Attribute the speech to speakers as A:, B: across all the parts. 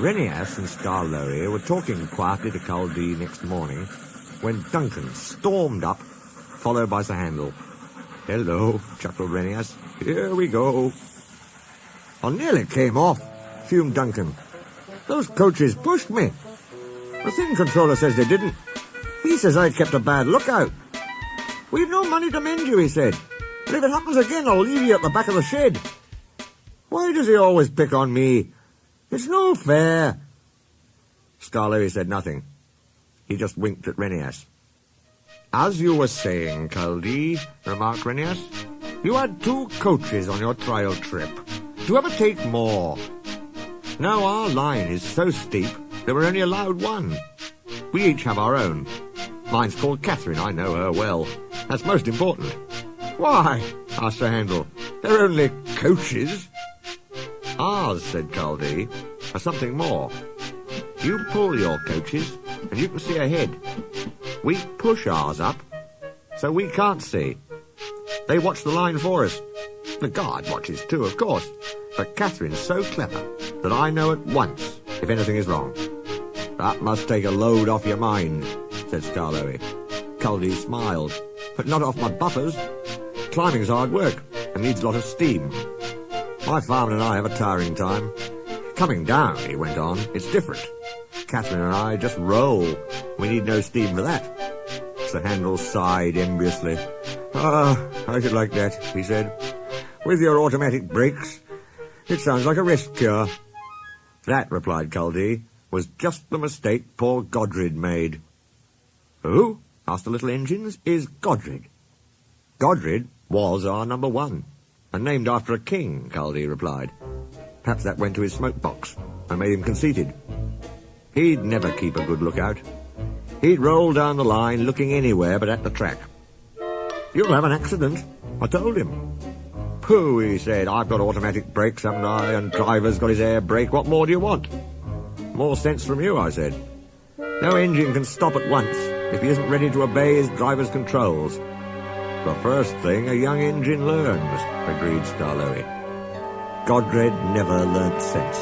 A: Renias and Skarloey were talking quietly to Culdee next morning when Duncan stormed up, followed by Sir Handel. "Hello," chuckled Renias. "Here we go." "I nearly came off," fumed Duncan. "Those coaches pushed me. The thing controller says they didn't. He says I kept a bad lookout. "We've no money to mend you," he said. "But if it happens again, I'll leave you at the back of the shed." "Why does he always pick on me? It's no fair." Skarloey said nothing. He just winked at Renias. "As you were saying, Culdee," remarked Renias, "you had 2 coaches on your trial trip. Do you ever take more? Now our line is so steep that we're only allowed 1. We each have our own. Mine's called Catherine, I know her well. That's most important." "Why?" asked Sir Handel. "They're only coaches." "Ours," said Culdee, "are something more. You pull your coaches, and you can see ahead. We push ours up, so we can't see. They watch the line for us. The guard watches too, of course, but Catherine's so clever that I know at once if anything is wrong." "That must take a load off your mind," said Skarloey. Culdee smiled. "But not off my buffers. Climbing's hard work and needs a lot of steam. My farmer and I have a tiring time. Coming down," he went on, "it's different. Catherine and I just roll. We need no steam for that." Sir Handel sighed enviously. I should like that," he said. "With your automatic brakes. It sounds like a rest cure." "That," replied Culdee, "was just the mistake poor Godred made." "Who?" asked the little engines. "Is Godred?" "Godred was our number 1, and named after a king," Culdee replied. "Perhaps that went to his smoke box and made him conceited. He'd never keep a good lookout. He'd roll down the line looking anywhere but at the track. 'You'll have an accident,' I told him. 'Pooh,' he said, 'I've got automatic brakes, haven't I, and driver's got his air brake. What more do you want?' 'More sense from you,' I said. 'No engine can stop at once if he isn't ready to obey his driver's controls.' 'The first thing a young engine learns,' agreed Skarloey. Godred never learnt sense.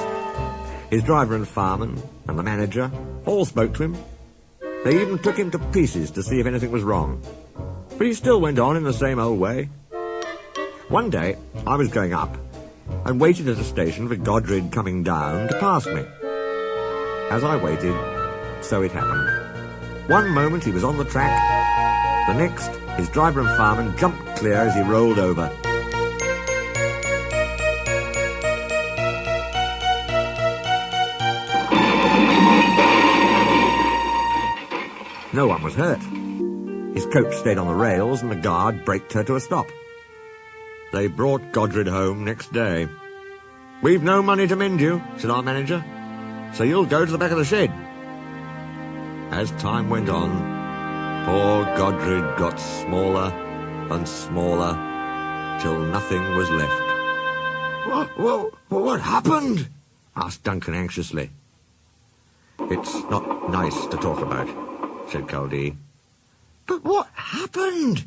A: His driver and fireman and the manager all spoke to him. They even took him to pieces to see if anything was wrong. But he still went on in the same old way. One day, I was going up and waited at a station for Godred coming down to pass me. As I waited, so it happened. One moment he was on the track, the next his driver and fireman jumped clear as he rolled over. No one was hurt. His coach stayed on the rails and the guard braked her to a stop. They brought Godred home next day. "We've no money to mend you," said our manager, "so you'll go to the back of the shed." As time went on, poor Godred got smaller and smaller till nothing was left. What happened?" asked Duncan anxiously. "It's not nice to talk about," said Culdee. "But what happened?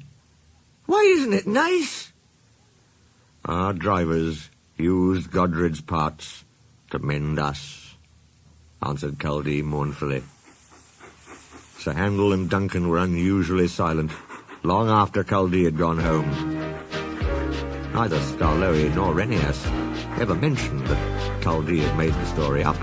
A: Why isn't it nice?" "Our drivers used Godred's parts to mend us," answered Culdee mournfully. Sir Handel and Duncan were unusually silent, long after Culdee had gone home. Neither Skarloey nor Renias ever mentioned that Culdee had made the story up.